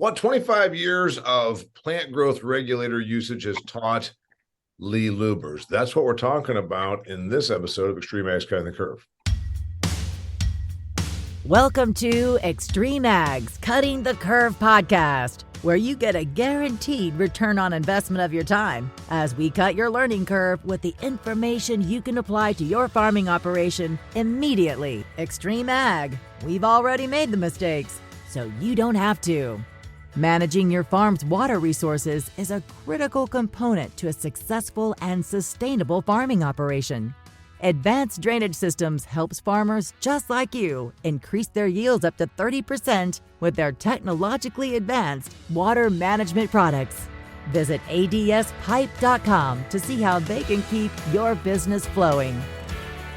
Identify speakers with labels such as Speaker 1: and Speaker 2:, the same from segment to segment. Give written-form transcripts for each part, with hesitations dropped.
Speaker 1: What 25 years of plant growth regulator usage has taught Lee Lubbers? That's what we're talking about in this episode of Extreme Ag's Cutting the Curve.
Speaker 2: Welcome to Extreme Ag's Cutting the Curve podcast, where you get a guaranteed return on investment of your time as we cut your learning curve with the information you can apply to your farming operation immediately. Extreme Ag, we've already made the mistakes, so you don't have to. Managing your farm's water resources is a critical component to a successful and sustainable farming operation. Advanced drainage systems helps farmers just like you increase their yields up to 30% with their technologically advanced water management products. Visit adspipe.com to see how they can keep your business flowing.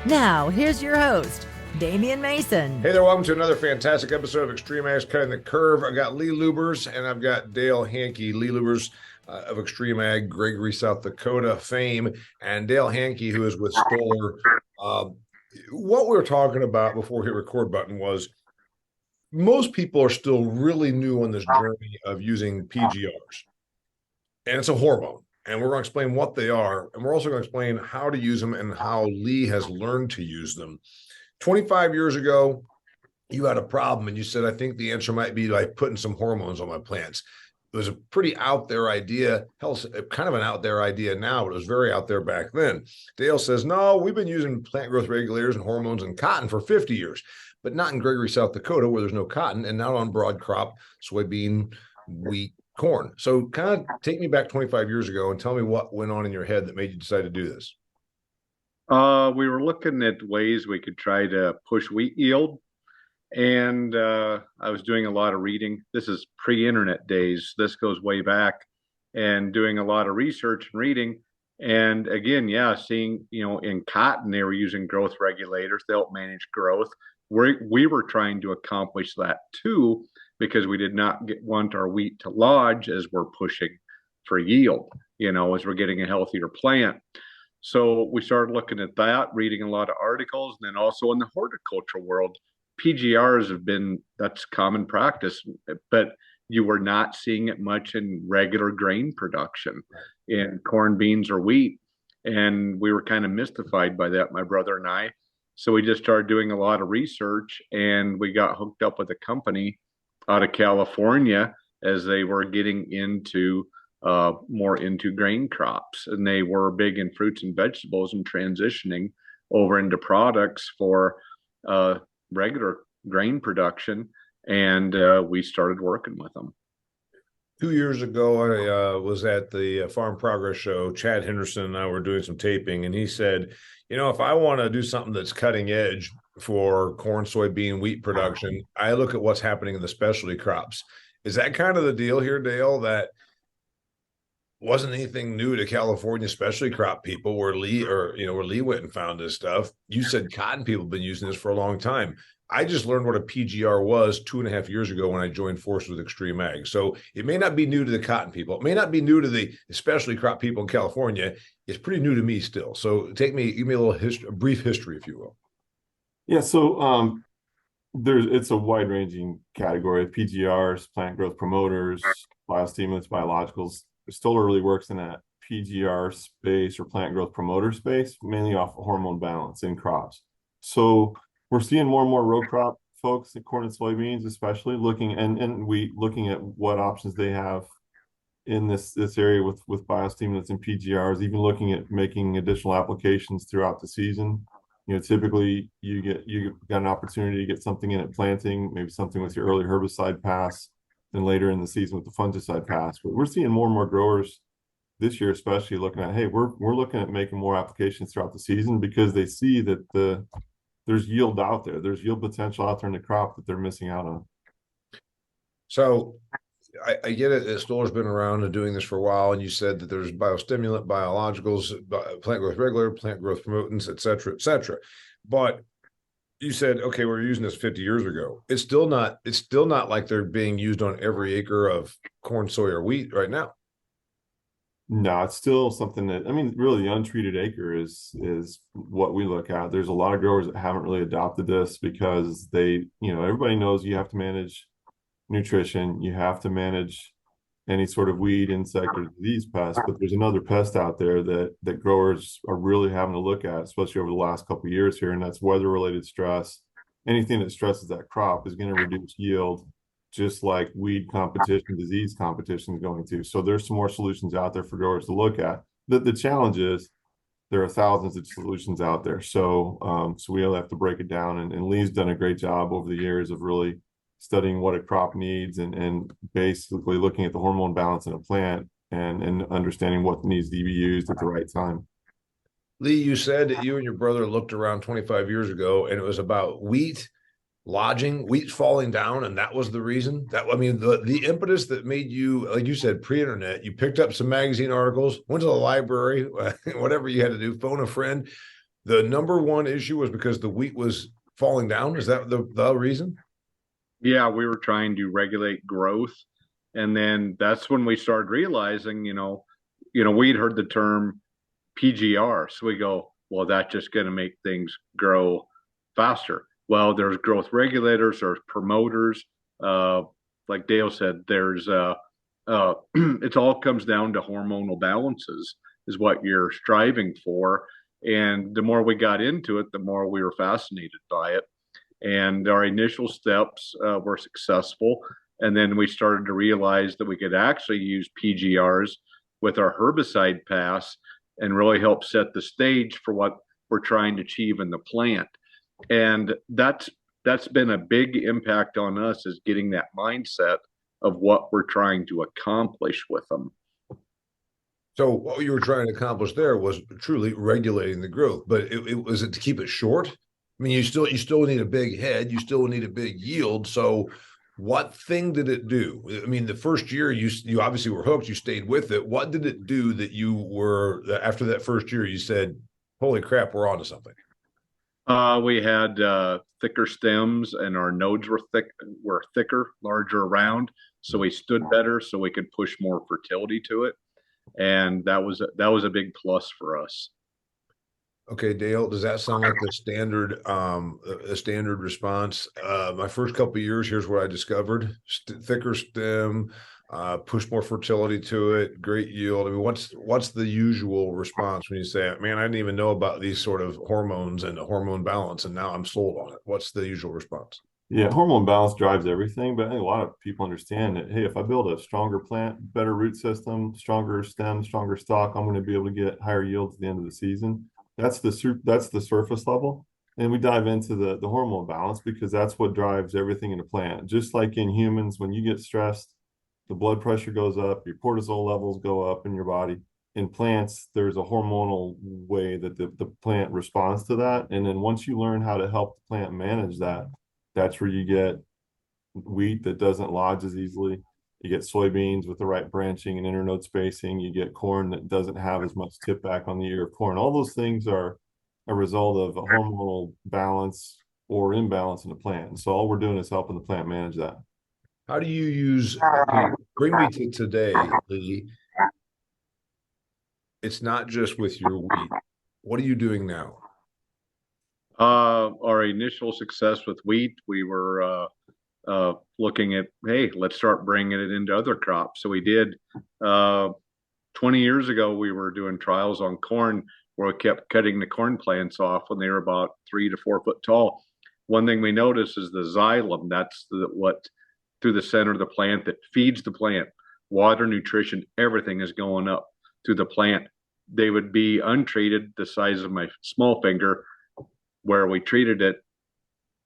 Speaker 2: Now, here's your host, Damian Mason.
Speaker 1: Hey there, welcome to another fantastic episode of Extreme Ag's Cutting the Curve. I've got Lee Lubbers and I've got Dale Hanke. Lee Lubbers of Extreme Ag, Gregory, South Dakota fame, and Dale Hanke, who is with Stoller. What we were talking about before we hit record button was most people are still really new on this journey of using PGRs. And it's a hormone. And we're going to explain what they are. And we're also going to explain how to use them and how Lee has learned to use them. 25 years ago, you had a problem and you said, I think the answer might be like putting some hormones on my plants. It was a pretty out there idea, kind of an out there idea now, but it was very out there back then. Dale says, no, we've been using plant growth regulators and hormones in cotton for 50 years, but not in Gregory, South Dakota, where there's no cotton, and not on broad crop, soybean, wheat, corn. So kind of take me back 25 years ago and tell me what went on in your head that made you decide to do this.
Speaker 3: We were looking at ways we could try to push wheat yield. And I was doing a lot of reading. This is pre-internet days. This goes way back, and doing a lot of research and reading. And again, seeing, in cotton, they were using growth regulators to help manage growth. We were trying to accomplish that too, because we did not want our wheat to lodge as we're pushing for yield, as we're getting a healthier plant. So we started looking at that, reading a lot of articles, and then also in the horticultural world, PGRs that's common practice, but you were not seeing it much in regular grain production in corn, beans, or wheat. And we were kind of mystified by that, my brother and I. So we just started doing a lot of research, and we got hooked up with a company out of California as they were getting into more into grain crops. And they were big in fruits and vegetables and transitioning over into products for regular grain production, and we started working with them.
Speaker 1: 2 years ago, I was at the Farm Progress Show. Chad Henderson and I were doing some taping, and he said, if I want to do something that's cutting edge for corn, soybean, wheat production, I look at what's happening in the specialty crops. Is that kind of the deal here, Dale, that wasn't anything new to California specialty crop people where Lee went and found this stuff? You said cotton people have been using this for a long time. I just learned what a PGR was 2.5 years ago when I joined forces with Extreme Ag. So it may not be new to the cotton people. It may not be new to the specialty crop people in California. It's pretty new to me still. So give me a little a brief history, if you will.
Speaker 4: Yeah. So it's a wide ranging category of PGRs, plant growth promoters, biostimulants, biologicals. Stoller really works in that PGR space or plant growth promoter space, mainly off of hormone balance in crops. So we're seeing more and more row crop folks, corn and soybeans, especially looking at what options they have in this area with biostimulants and PGRs, even looking at making additional applications throughout the season. Typically you got an opportunity to get something in at planting, maybe something with your early herbicide pass, and later in the season with the fungicide pass. But we're seeing more and more growers this year, especially looking at, hey, we're looking at making more applications throughout the season because they see that there's yield out there. There's yield potential out there in the crop that they're missing out on.
Speaker 1: So I get it. Stoller's been around and doing this for a while, and you said that there's biostimulant, biologicals, plant growth regulator, plant growth promotants, et cetera. But you said, okay, we're using this 50 years ago. It's still not like they're being used on every acre of corn, soy, or wheat right now.
Speaker 4: No, it's still something that, really the untreated acre is what we look at. There's a lot of growers that haven't really adopted this because everybody knows you have to manage nutrition. You have to manage any sort of weed, insect, or disease pest. But there's another pest out there that growers are really having to look at, especially over the last couple of years here, and that's weather-related stress. Anything that stresses that crop is going to reduce yield, just like weed competition, disease competition is going to. So there's some more solutions out there for growers to look at. The challenge is there are thousands of solutions out there. So we all have to break it down. And Lee's done a great job over the years of really studying what a crop needs and basically looking at the hormone balance in a plant and understanding what needs to be used at the right time.
Speaker 1: Lee, you said that you and your brother looked around 25 years ago and it was about wheat lodging, wheat falling down, and that was the reason. That, I mean, the impetus that made you, like you said, pre-internet, you picked up some magazine articles, went to the library, whatever you had to do, phone a friend. The number one issue was because the wheat was falling down. Is that the reason?
Speaker 3: Yeah, we were trying to regulate growth. And then that's when we started realizing, we'd heard the term PGR. So we go, well, that's just going to make things grow faster. Well, there's growth regulators, there's promoters. Like Dale said, there's it all comes down to hormonal balances is what you're striving for. And the more we got into it, the more we were fascinated by it. And our initial steps were successful. And then we started to realize that we could actually use PGRs with our herbicide pass and really help set the stage for what we're trying to achieve in the plant. And that's been a big impact on us, is getting that mindset of what we're trying to accomplish with them.
Speaker 1: So what you were trying to accomplish there was truly regulating the growth, but it was it to keep it short. I mean, you still need a big head, you still need a big yield. So what thing did it do? I mean, the first year you obviously were hooked, you stayed with it. What did it do that you were, after that first year, you said, holy crap, we're onto something?
Speaker 3: We had thicker stems, and our nodes were thicker, larger around, so we stood better, so we could push more fertility to it, and that was a big plus for us.
Speaker 1: Okay, Dale, does that sound like the standard response? My first couple of years, here's what I discovered: thicker stem, push more fertility to it, great yield. I mean, what's the usual response when you say, man, I didn't even know about these sort of hormones and the hormone balance, and now I'm sold on it? What's the usual response?
Speaker 4: Yeah, hormone balance drives everything, but I think a lot of people understand that, hey, if I build a stronger plant, better root system, stronger stem, stronger stalk, I'm going to be able to get higher yields at the end of the season. That's the surface level. And we dive into the hormone balance because that's what drives everything in a plant. Just like in humans, when you get stressed, the blood pressure goes up, your cortisol levels go up in your body. In plants, there's a hormonal way that the plant responds to that. And then once you learn how to help the plant manage that, that's where you get wheat that doesn't lodge as easily. You get soybeans with the right branching and internode spacing. You get corn that doesn't have as much tip back on the ear of corn. All those things are a result of a hormonal balance or imbalance in the plant. And so all we're doing is helping the plant manage that.
Speaker 1: How do you use, bring me to today, Lee? It's not just with your wheat. What are you doing now?
Speaker 3: Our initial success with wheat, we were looking at, hey, let's start bringing it into other crops. So we did. 20 years ago, we were doing trials on corn where we kept cutting the corn plants off when they were about 3 to 4 foot tall. One thing we noticed is the xylem. That's what through the center of the plant that feeds the plant. Water, nutrition, everything is going up through the plant. They would be untreated, the size of my small finger, where we treated it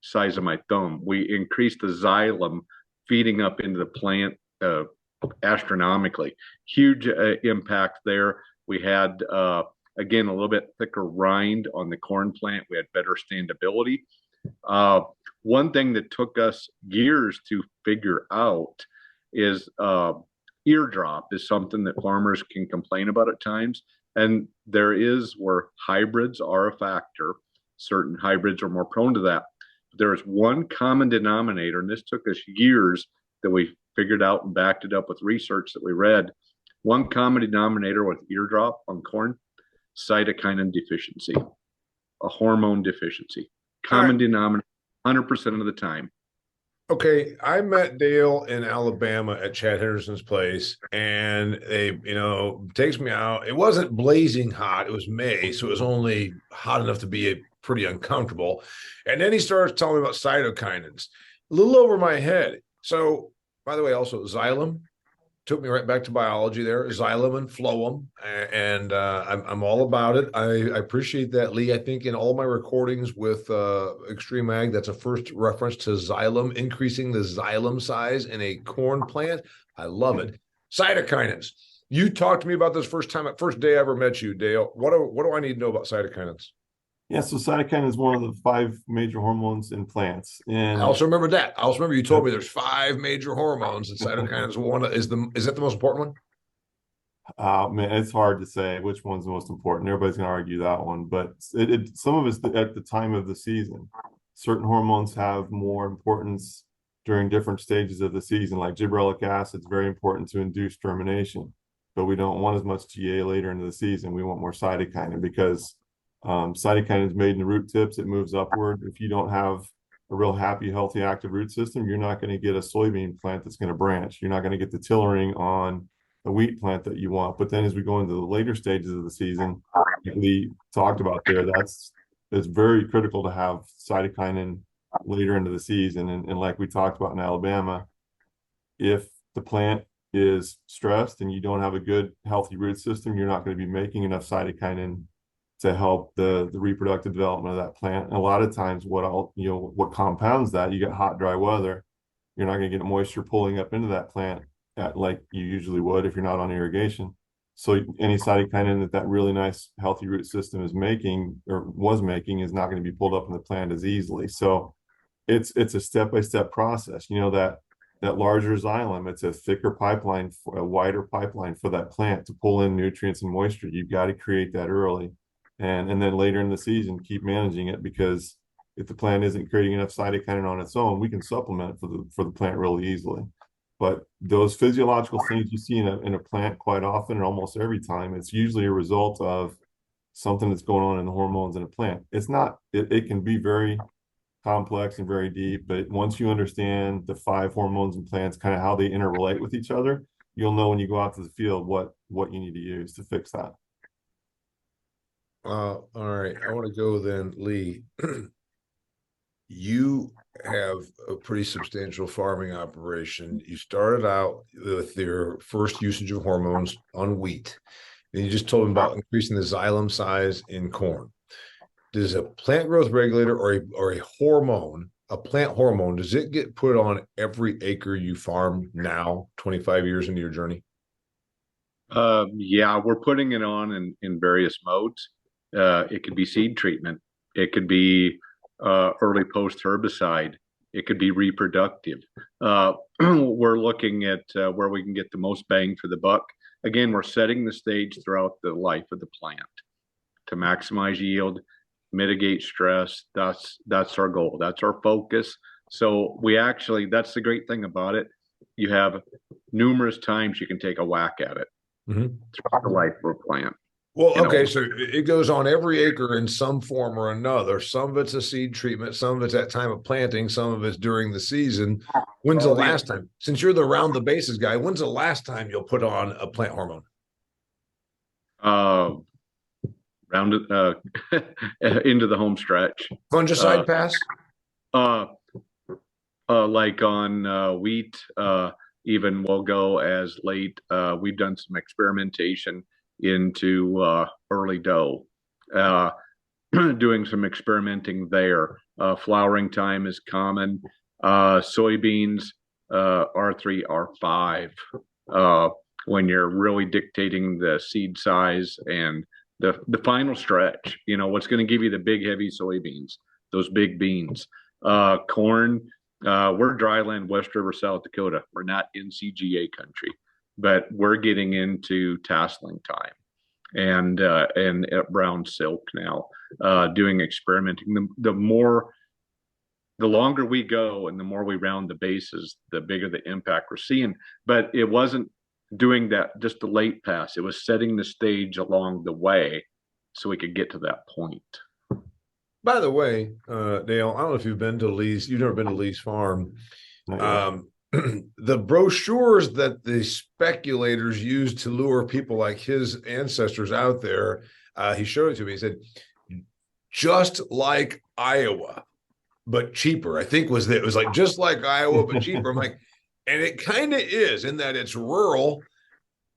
Speaker 3: size of my thumb. We increased the xylem feeding up into the plant astronomically. Huge impact there. We had, again, a little bit thicker rind on the corn plant. We had better standability. One thing that took us years to figure out is eardrop is something that farmers can complain about at times. And there is where hybrids are a factor. Certain hybrids are more prone to that. There is one common denominator, and this took us years that we figured out and backed it up with research that we read. One common denominator with eardrop on corn: cytokinin deficiency, a hormone deficiency. Common denominator 100% of the time.
Speaker 1: Okay, I met Dale in Alabama at Chad Henderson's place, and takes me out. It wasn't blazing hot. It was May, so it was only hot enough to be pretty uncomfortable. And then he starts telling me about cytokinins, a little over my head. So, by the way, also xylem took me right back to biology there, xylem and phloem, and I'm all about it. I appreciate that, Lee. I think in all my recordings with Extreme Ag, that's a first reference to xylem, increasing the xylem size in a corn plant. I love it. Cytokinins. You talked to me about this first day I ever met you, Dale. What do I need to know about cytokinins?
Speaker 4: Yeah, so cytokine is one of the 5 major hormones in plants. And
Speaker 1: I also remember that. I also remember you told me there's 5 major hormones, and cytokinins is that the most important
Speaker 4: man, it's hard to say which one's the most important. Everybody's going to argue that one, but some of it's at the time of the season. Certain hormones have more importance during different stages of the season, like gibberellic acid is very important to induce germination, but we don't want as much GA later into the season. We want more cytokinin because cytokinin is made in the root tips. It moves upward. If you don't have a real happy, healthy, active root system, you're not going to get a soybean plant that's going to branch. You're not going to get the tillering on a wheat plant that you want. But then as we go into the later stages of the season, like we talked about there, it's very critical to have cytokinin later into the season. And like we talked about in Alabama, if the plant is stressed and you don't have a good, healthy root system, you're not going to be making enough cytokinin to help the reproductive development of that plant. And a lot of times what compounds that, you get hot, dry weather, you're not going to get moisture pulling up into that plant like you usually would if you're not on irrigation. So any cytokinin that really nice, healthy root system is making or was making is not going to be pulled up in the plant as easily. So it's a step-by-step process. That larger xylem, it's a thicker pipeline, a wider pipeline for that plant to pull in nutrients and moisture. You've got to create that early. And then later in the season, keep managing it, because if the plant isn't creating enough cytokinin on its own, we can supplement it for the plant really easily. But those physiological things you see in a plant quite often and almost every time, it's usually a result of something that's going on in the hormones in a plant. It can be very complex and very deep, but once you understand the 5 hormones in plants, kind of how they interrelate with each other, you'll know when you go out to the field what you need to use to fix that.
Speaker 1: All right. I want to go then, Lee. You have a pretty substantial farming operation. You started out with your first usage of hormones on wheat. Then you just told me about increasing the xylem size in corn. Does a plant growth regulator or a hormone, a plant hormone, does it get put on every acre you farm now, 25 years into your journey?
Speaker 3: Yeah, we're putting it on in various modes. It could be seed treatment. It could be early post herbicide. It could be reproductive. We're looking at where we can get the most bang for the buck. Again, we're setting the stage throughout the life of the plant to maximize yield, mitigate stress. That's our goal. That's our focus. So that's the great thing about it. You have numerous times you can take a whack at it throughout the life of a plant.
Speaker 1: Well, okay, so it goes on every acre in some form or another. Some of it's a seed treatment, some of it's at time of planting, some of it's during the season. When's the last time, since you're the round the bases guy, when's the last time you'll put on a plant hormone?
Speaker 3: Into the home stretch.
Speaker 1: Fungicide pass?
Speaker 3: Like on wheat, even we'll go as late. We've done some experimentation into early dough, doing some experimenting there. Flowering time is common. Soybeans, R3, R5, when you're really dictating the seed size and the final stretch, what's going to give you the big, heavy soybeans, those big beans. Corn, we're dryland, West River, South Dakota. We're not in CGA country, but we're getting into tasseling time and brown silk now, doing experimenting. The longer we go and the more we round the bases, the bigger the impact we're seeing. But it wasn't doing that just a late pass. It was setting the stage along the way so we could get to that point.
Speaker 1: By the way, Dale, I don't know if you've been to Lee's. You've never been to Lee's farm.
Speaker 4: Not yet.
Speaker 1: The brochures that the speculators use to lure people like his ancestors out there, he showed it to me. He said, just like Iowa, but cheaper. I think was that it was like just like Iowa, but cheaper. I'm like, and it kind of is in that it's rural,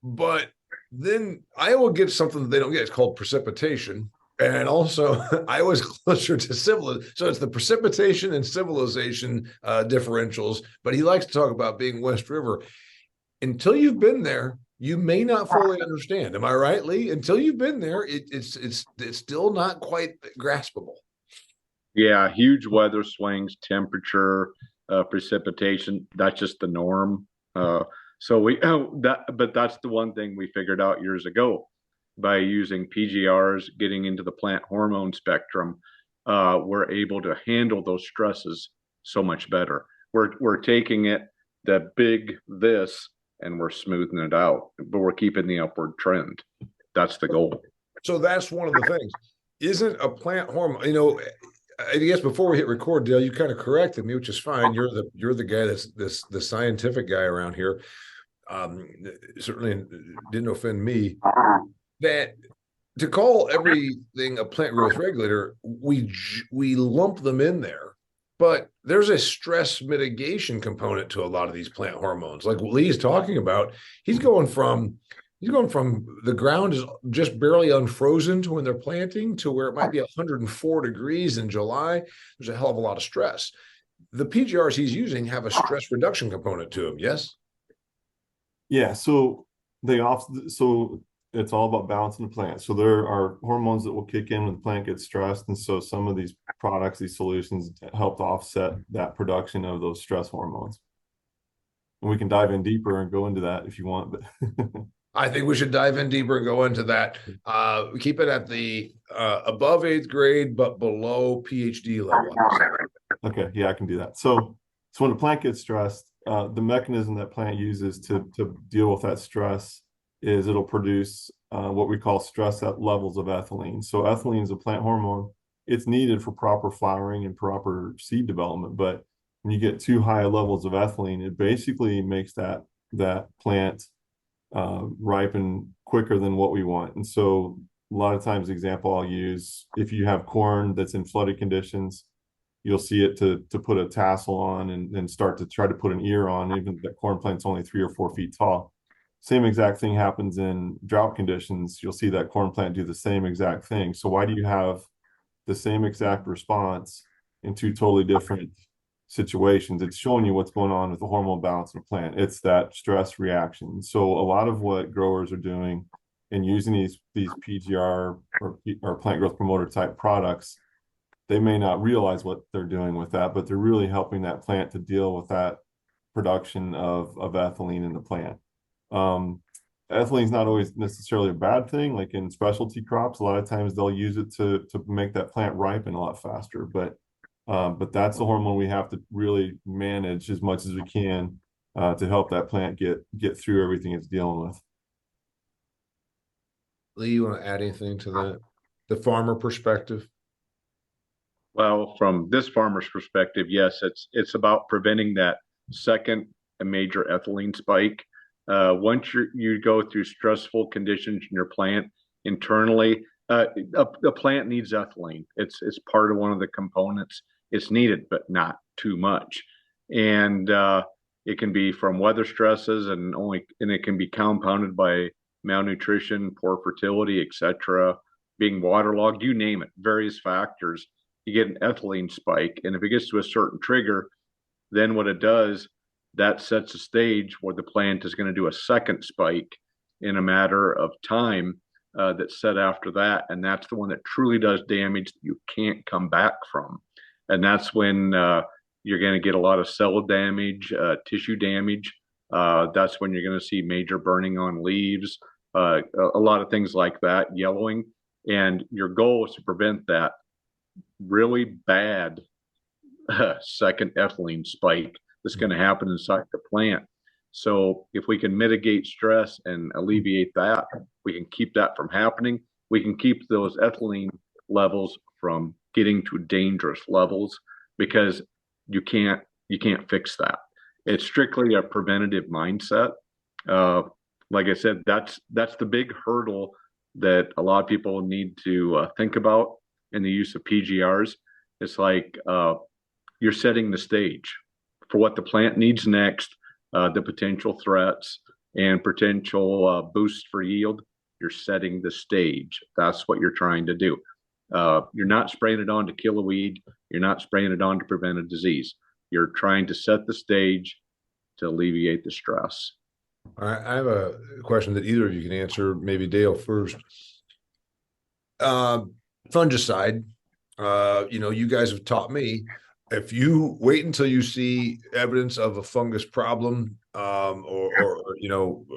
Speaker 1: but then Iowa gets something that they don't get. It's called precipitation. And also, Iowa's closer to civilization. So it's the precipitation and civilization differentials. But he likes to talk about being West River. Until you've been there, you may not fully understand. Am I right, Lee? Until you've been there, it's still not quite graspable.
Speaker 3: Yeah, huge weather swings, temperature, precipitation. That's just the norm. So but that's the one thing we figured out years ago by using PGRs, getting into the plant hormone spectrum. We're able to handle those stresses so much better. We're taking it the big this and we're smoothing it out, but we're keeping the upward trend. That's the goal.
Speaker 1: So that's one of the things. Isn't a plant hormone, I guess before we hit record, Dale, you kind of corrected me, which is fine. You're the guy that's the scientific guy around here. Certainly didn't offend me. That to call everything a plant growth regulator, we lump them in there, but there's a stress mitigation component to a lot of these plant hormones. Like what Lee's talking about, he's going from the ground is just barely unfrozen to when they're planting to where it might be 104 degrees in July. There's a hell of a lot of stress. The PGRs he's using have a stress reduction component to them. Yes.
Speaker 4: Yeah. So it's all about balancing the plant. So there are hormones that will kick in when the plant gets stressed. And so some of these products, these solutions help to offset that production of those stress hormones. And we can dive in deeper and go into that if you want, but
Speaker 1: I think we should dive in deeper and go into that. Keep it at the above 8th grade, but below PhD level.
Speaker 4: Okay. Yeah, I can do that. So when the plant gets stressed, the mechanism that plant uses to deal with that stress is it'll produce what we call stress at levels of ethylene. So ethylene is a plant hormone. It's needed for proper flowering and proper seed development. But when you get too high levels of ethylene, it basically makes that plant ripen quicker than what we want. And so a lot of times, the example I'll use, if you have corn that's in flooded conditions, you'll see it to put a tassel on and start to try to put an ear on, even if that corn plant's only 3 or 4 feet tall. Same exact thing happens in drought conditions. You'll see that corn plant do the same exact thing. So why do you have the same exact response in 2 totally different situations? It's showing you what's going on with the hormone balance in the plant. It's that stress reaction. So a lot of what growers are doing and using these PGR or plant growth promoter type products, they may not realize what they're doing with that, but they're really helping that plant to deal with that production of ethylene in the plant. Ethylene is not always necessarily a bad thing. Like in specialty crops, a lot of times they'll use it to make that plant ripen a lot faster. But that's the hormone we have to really manage as much as we can to help that plant get through everything it's dealing with.
Speaker 1: Lee, you want to add anything to that? The farmer perspective?
Speaker 3: Well, from this farmer's perspective, yes, it's about preventing that second major ethylene spike. Once you go through stressful conditions in your plant internally, the plant needs ethylene. It's part of one of the components. It's needed, but not too much. And it can be from weather stresses and it can be compounded by malnutrition, poor fertility, etc., being waterlogged, you name it, various factors. You get an ethylene spike, and if it gets to a certain trigger, then what it does, that sets a stage where the plant is going to do a second spike in a matter of time that's set after that, and that's the one that truly does damage that you can't come back from. And that's when you're going to get a lot of cell damage, tissue damage. That's when you're going to see major burning on leaves, a lot of things like that, yellowing. And your goal is to prevent that really bad second ethylene spike that's going to happen inside the plant. So if we can mitigate stress and alleviate that, we can keep that from happening. We can keep those ethylene levels from getting to dangerous levels, because you can't fix that. It's strictly a preventative mindset. Uh, like I said, that's the big hurdle that a lot of people need to think about in the use of PGRs. It's like you're setting the stage for what the plant needs next, the potential threats and potential boosts for yield. You're setting the stage. That's what you're trying to do. You're not spraying it on to kill a weed. You're not spraying it on to prevent a disease. You're trying to set the stage to alleviate the stress.
Speaker 1: All right, I have a question that either of you can answer. Maybe Dale first. Fungicide. You guys have taught me if you wait until you see evidence of a fungus problem, or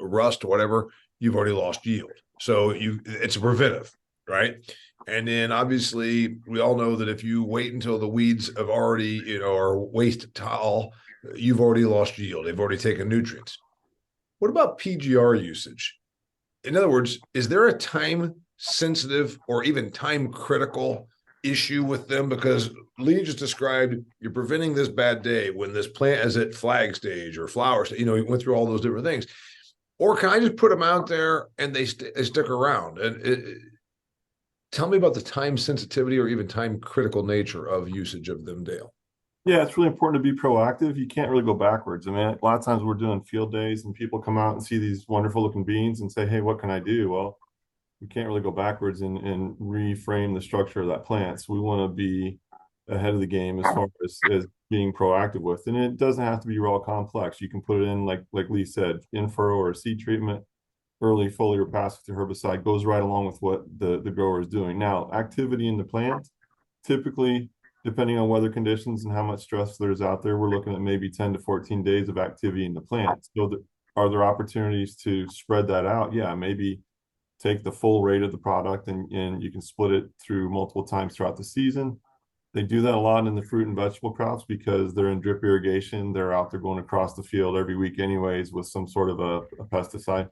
Speaker 1: rust or whatever, you've already lost yield. So it's a preventive, right? And then obviously we all know that if you wait until the weeds have already, are waist tall, you've already lost yield. They've already taken nutrients. What about PGR usage? In other words, is there a time sensitive or even time critical issue with them? Because Lee just described you're preventing this bad day when this plant is at flag stage or flower stage. He went through all those different things. Or can I just put them out there and they stick around? And tell me about the time sensitivity or even time critical nature of usage of them, Dale.
Speaker 4: Yeah, it's really important to be proactive. You can't really go backwards. I mean, a lot of times we're doing field days and people come out and see these wonderful looking beans and say, hey, what can I do? Well, we can't really go backwards and reframe the structure of that plant. So we want to be ahead of the game as far as being proactive with. And it doesn't have to be raw complex. You can put it in, like Lee said, in furrow or seed treatment, early foliar pass with the herbicide goes right along with what the grower is doing. Now, activity in the plant, typically, depending on weather conditions and how much stress there's out there, we're looking at maybe 10 to 14 days of activity in the plant. So are there opportunities to spread that out? Yeah, maybe take the full rate of the product and you can split it through multiple times throughout the season. They do that a lot in the fruit and vegetable crops because they're in drip irrigation. They're out there going across the field every week anyways with some sort of a pesticide.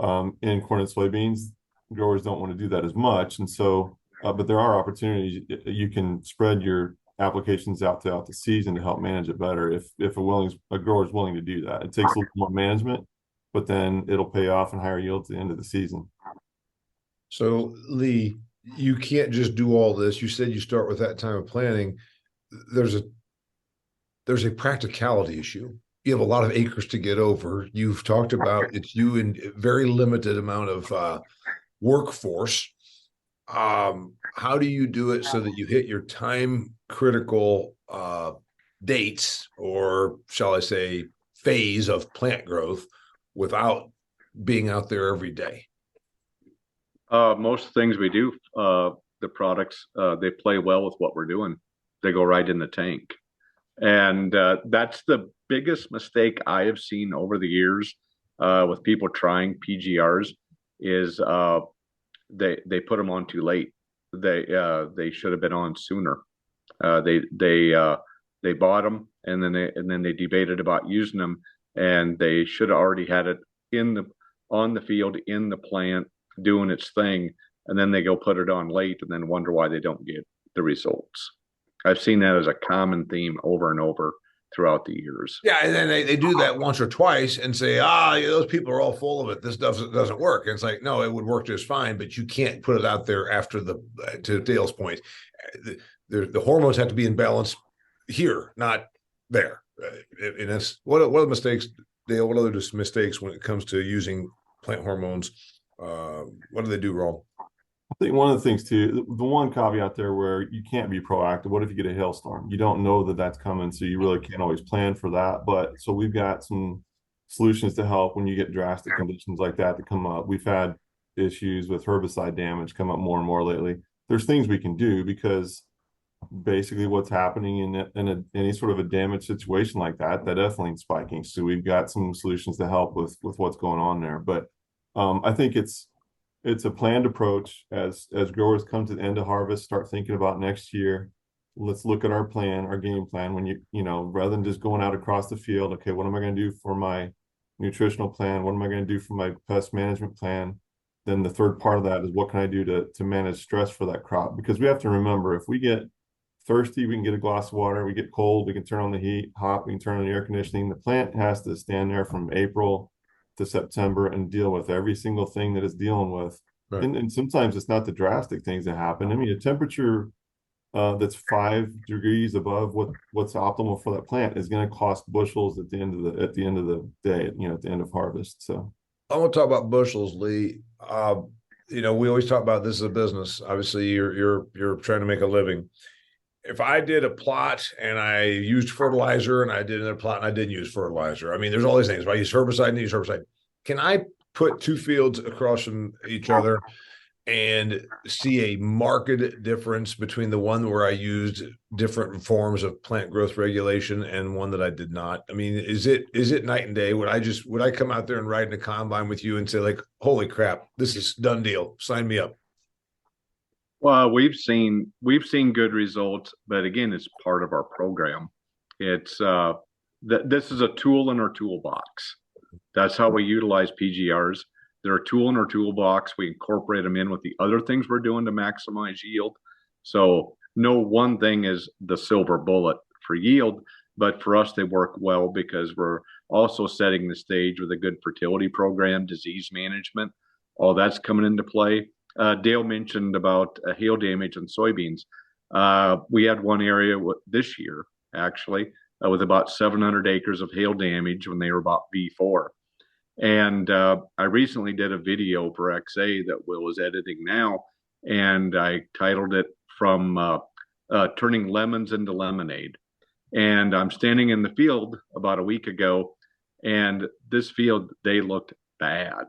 Speaker 4: In corn and soybeans, growers don't want to do that as much. And so, but there are opportunities. You can spread your applications out throughout the season to help manage it better if a grower is willing to do that. It takes a little more management, but then it'll pay off in higher yields at the end of the season.
Speaker 1: So Lee, you can't just do all this. You said you start with that time of planning. There's a practicality issue. You have a lot of acres to get over. You've talked about it's you in very limited amount of workforce. How do you do it so that you hit your time critical dates, or shall I say phase of plant growth, without being out there every day?
Speaker 3: Most things we do, the products, they play well with what we're doing. They go right in the tank. And that's the biggest mistake I have seen over the years with people trying PGRs is they put them on too late. They should have been on sooner. They bought them and then they debated about using them, and they should have already had it on the field in the plant doing its thing, and then they go put it on late and then wonder why they don't get the results. I've seen that as a common theme over and over throughout the years.
Speaker 1: Yeah, and then they do that once or twice and say, those people are all full of it. This doesn't work. And it's like, no, it would work just fine, but you can't put it out there after to Dale's point, the hormones have to be in balance here, not there. And that's what are the mistakes, Dale? What other mistakes when it comes to using plant hormones? What do they do wrong?
Speaker 4: I think one of the things too, the one caveat there where you can't be proactive. What if you get a hailstorm? You don't know that that's coming, so you really can't always plan for that. But so we've got some solutions to help when you get drastic conditions like that come up. We've had issues with herbicide damage come up more and more lately. There's things we can do because basically what's happening in any sort of a damaged situation like that ethylene spiking. So we've got some solutions to help with what's going on there. But I think it's a planned approach as growers come to the end of harvest, start thinking about next year. Let's look at our plan, our game plan. When rather than just going out across the field, okay, what am I going to do for my nutritional plan? What am I going to do for my pest management plan? Then the third part of that is what can I do to manage stress for that crop? Because we have to remember, if we get thirsty, we can get a glass of water. We get cold, we can turn on the heat. Hot, we can turn on the air conditioning. The plant has to stand there from April to September and deal with every single thing that it's dealing with.
Speaker 1: Right.
Speaker 4: And sometimes it's not the drastic things that happen. I mean, a temperature that's 5 degrees above what's optimal for that plant is going to cost bushels at the end of the day, at the end of harvest. So
Speaker 1: I want to talk about bushels, Lee. We always talk about this as a business. Obviously, you're trying to make a living. If I did a plot and I used fertilizer, and I did another plot and I didn't use fertilizer, I mean, there's all these things. If I use herbicide and use herbicide, can I put 2 fields across from each other and see a marked difference between the one where I used different forms of plant growth regulation and one that I did not? I mean, is it night and day? Would I come out there and ride in a combine with you and say, like, holy crap, this is done deal, sign me up?
Speaker 3: Well, we've seen good results, but again, it's part of our program. It's this is a tool in our toolbox. That's how we utilize PGRs. They're a tool in our toolbox. We incorporate them in with the other things we're doing to maximize yield. So no one thing is the silver bullet for yield, but for us, they work well because we're also setting the stage with a good fertility program, disease management. All that's coming into play. Dale mentioned about hail damage on soybeans. We had one area this year, actually, with about 700 acres of hail damage when they were about V4. And I recently did a video for XA that Will is editing now, and I titled it From Turning Lemons into Lemonade. And I'm standing in the field about a week ago, and this field, they looked bad.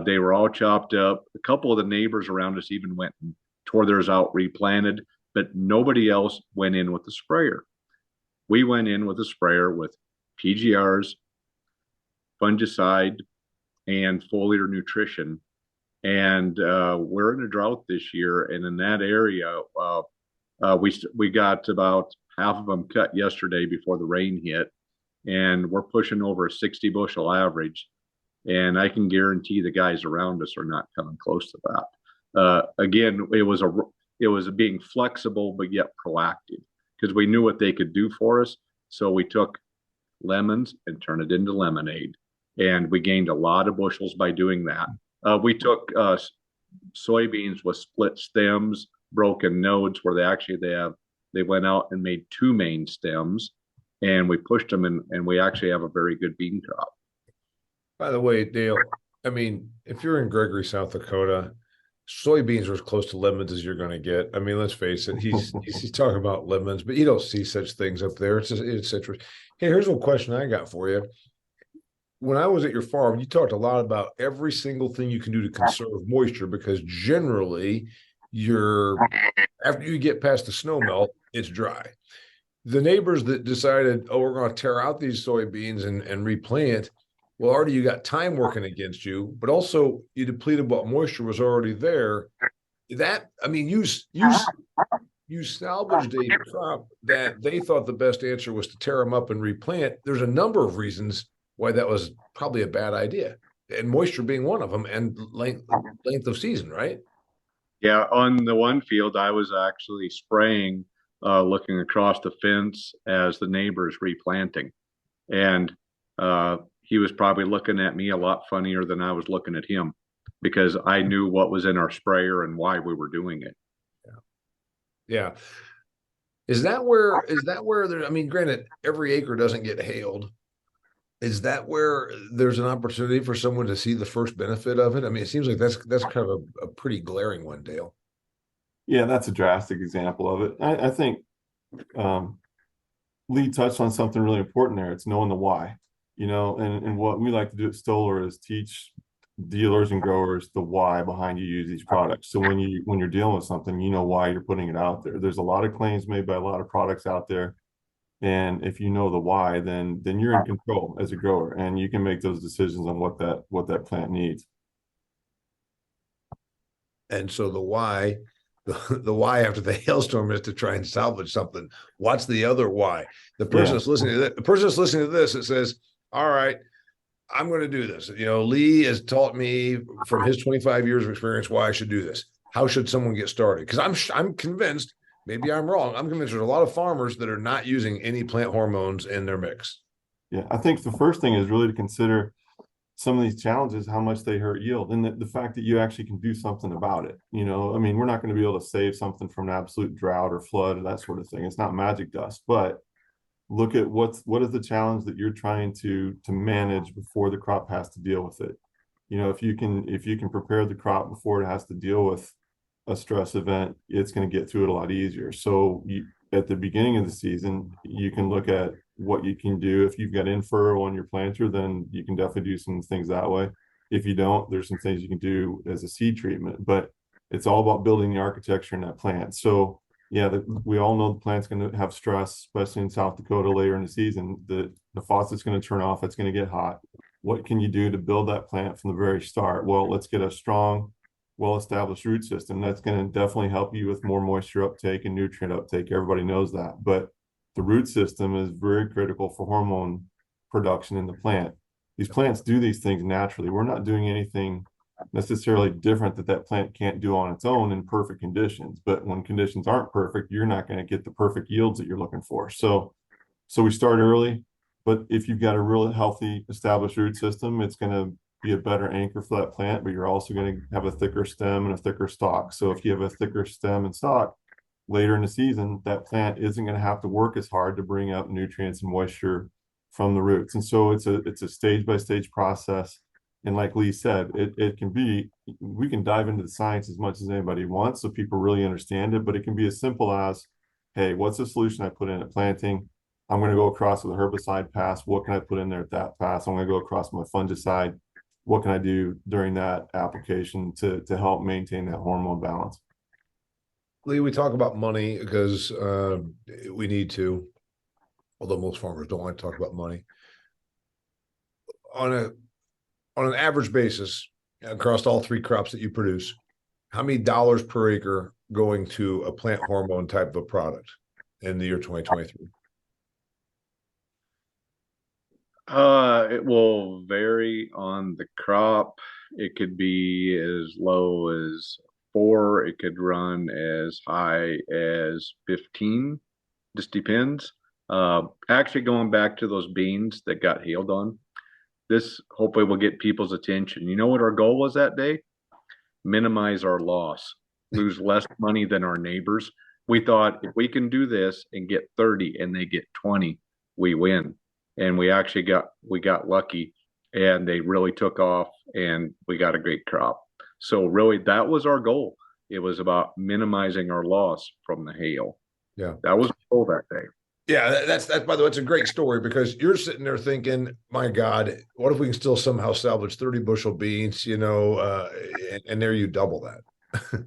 Speaker 3: They were all chopped up. A couple of the neighbors around us even went and tore theirs out, replanted, but nobody else went in with the sprayer. We went in with a sprayer with PGRs, fungicide, and foliar nutrition. And we're in a drought this year. And in that area, we got about half of them cut yesterday before the rain hit. And we're pushing over a 60 bushel average. And I can guarantee the guys around us are not coming close to that. Again, it was being flexible, but yet proactive, because we knew what they could do for us. So we took lemons and turned it into lemonade. And we gained a lot of bushels by doing that. We took soybeans with split stems, broken nodes, where they went out and made 2 main stems, and we pushed them in, and we actually have a very good bean crop.
Speaker 1: By the way, Dale, I mean, if you're in Gregory, South Dakota, soybeans are as close to lemons as you're going to get. I mean, let's face it, he's talking about lemons, but you don't see such things up there. It's citrus. Hey, here's one question I got for you. When I was at your farm, you talked a lot about every single thing you can do to conserve moisture, because generally after you get past the snow melt, it's dry. The neighbors that decided, we're going to tear out these soybeans and replant, well, already you got time working against you, but also you depleted what moisture was already there. You salvaged a crop that they thought the best answer was to tear them up and replant. There's a number of reasons why that was probably a bad idea, and moisture being one of them, and length of season, right?
Speaker 3: Yeah, on the one field, I was actually spraying, looking across the fence as the neighbor's replanting, and he was probably looking at me a lot funnier than I was looking at him, because I knew what was in our sprayer and why we were doing it.
Speaker 1: Yeah. Is that where there? I mean, granted, every acre doesn't get hailed. Is that where there's an opportunity for someone to see the first benefit of it? I mean, it seems like that's kind of a pretty glaring one, Dale.
Speaker 4: Yeah, that's a drastic example of it. I think Lee touched on something really important there. It's knowing the why, and what we like to do at Stoller is teach dealers and growers the why behind you use these products. So when you're dealing with something, you know why you're putting it out there. There's a lot of claims made by a lot of products out there. And if you know the why, then you're in control as a grower, and you can make those decisions on what that plant needs.
Speaker 1: And so the why after the hailstorm is to try and salvage something. What's the other why? The person that's listening to that, the person that's listening to this, it says, all right, I'm going to do this. Lee has taught me from his 25 years of experience why I should do this. How should someone get started? Because I'm convinced Maybe I'm wrong. I'm convinced there's a lot of farmers that are not using any plant hormones in their mix.
Speaker 4: Yeah, I think the first thing is really to consider some of these challenges, how much they hurt yield, and the fact that you actually can do something about it. I mean, we're not going to be able to save something from an absolute drought or flood or that sort of thing. It's not magic dust, but look at what is the challenge that you're trying to manage before the crop has to deal with it. If you can prepare the crop before it has to deal with a stress event, it's going to get through it a lot easier. So at the beginning of the season, you can look at what you can do. If you've got in-furrow on your planter, then you can definitely do some things that way. If you don't, there's some things you can do as a seed treatment, but it's all about building the architecture in that plant. So yeah, we all know the plant's going to have stress, especially in South Dakota later in the season. The faucet's going to turn off. It's going to get hot. What can you do to build that plant from the very start? Well, let's get a strong, well-established root system. That's going to definitely help you with more moisture uptake and nutrient uptake. Everybody knows that. But the root system is very critical for hormone production in the plant. These plants do these things naturally. We're not doing anything necessarily different that plant can't do on its own in perfect conditions. But when conditions aren't perfect, you're not going to get the perfect yields that you're looking for. So we start early, but if you've got a really healthy established root system, it's going to be a better anchor for that plant, but you're also going to have a thicker stem and a thicker stalk. So if you have a thicker stem and stalk later in the season, that plant isn't going to have to work as hard to bring up nutrients and moisture from the roots. And so it's a stage by stage process. And like Lee said, we can dive into the science as much as anybody wants so people really understand it, but it can be as simple as, hey, what's the solution I put in at planting? I'm going to go across with a herbicide pass. What can I put in there at that pass? I'm going to go across my fungicide. What can I do during that application to help maintain that hormone balance?
Speaker 1: Lee, we talk about money because we need to, although most farmers don't like to talk about money. On an average basis, across all three crops that you produce, how many dollars per acre going to a plant hormone type of a product in the year 2023?
Speaker 3: It will vary on the crop. It could be as low as 4. It could run as high as 15. Just depends. Actually, going back to those beans that got hailed on, this hopefully will get people's attention. You know what our goal was that day? Minimize our loss, lose less money than our neighbors. We thought if we can do this and get 30 and they get 20, we win. And we actually got lucky, and they really took off, and we got a great crop. So really, that was our goal. It was about minimizing our loss from the hail.
Speaker 1: Yeah,
Speaker 3: that was the goal that day.
Speaker 1: Yeah, that's by the way, it's a great story because you're sitting there thinking, my God, what if we can still somehow salvage 30 bushel beans, and there you double that.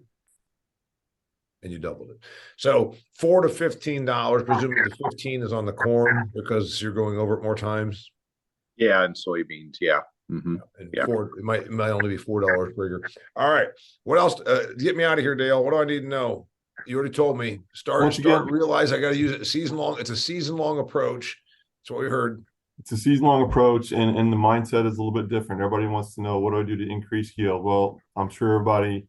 Speaker 1: And you doubled it. So $4 to $15, presumably the 15 is on the corn because you're going over it more times.
Speaker 3: Yeah, and soybeans, yeah.
Speaker 1: Mm-hmm. And yeah. It might only be $4 per acre. All right. What else? Get me out of here, Dale. What do I need to know? You already told me. Realize I got to use it season long. It's a season-long approach. That's what we heard.
Speaker 4: It's a season-long approach, and the mindset is a little bit different. Everybody wants to know, what do I do to increase yield? Well, I'm sure everybody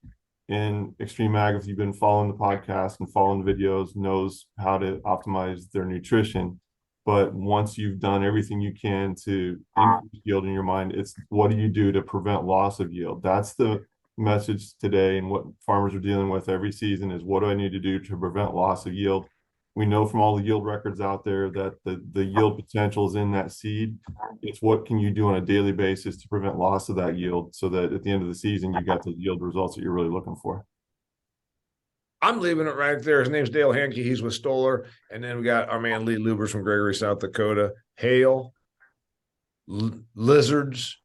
Speaker 4: in Extreme Ag, if you've been following the podcast and following the videos, knows how to optimize their nutrition. But once you've done everything you can to increase yield in your mind, it's what do you do to prevent loss of yield? That's the message today, and what farmers are dealing with every season is, what do I need to do to prevent loss of yield? We know from all the yield records out there that the yield potential is in that seed. It's what can you do on a daily basis to prevent loss of that yield so that at the end of the season, you got the yield results that you're really looking for.
Speaker 1: I'm leaving it right there. His name's Dale Hanke. He's with Stoller. And then we got our man Lee Lubbers from Gregory, South Dakota. Hail, lizards,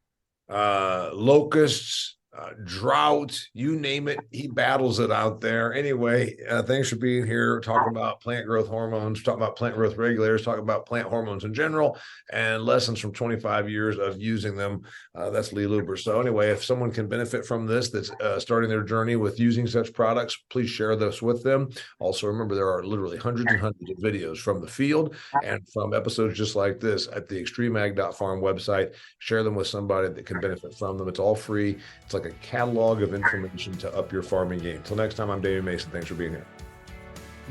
Speaker 1: locusts, drought, you name it, he battles it out there. Anyway, thanks for being here, talking about plant growth hormones, talking about plant growth regulators, talking about plant hormones in general, and lessons from 25 years of using them. That's Lee Lubbers. So anyway, if someone can benefit from this, that's starting their journey with using such products, please share this with them. Also, remember, there are literally hundreds and hundreds of videos from the field and from episodes just like this at the extremeag.farm website. Share them with somebody that can benefit from them. It's all free. It's like a catalog of information to up your farming game. Till next time, I'm David Mason. Thanks for being here.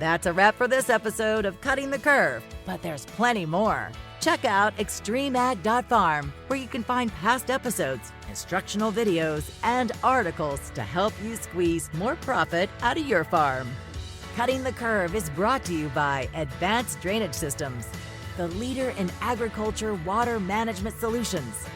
Speaker 2: That's a wrap for this episode of Cutting the Curve, but there's plenty more. Check out extremeag.farm, where you can find past episodes, instructional videos, and articles to help you squeeze more profit out of your farm. Cutting the Curve is brought to you by Advanced Drainage Systems, the leader in agriculture water management solutions.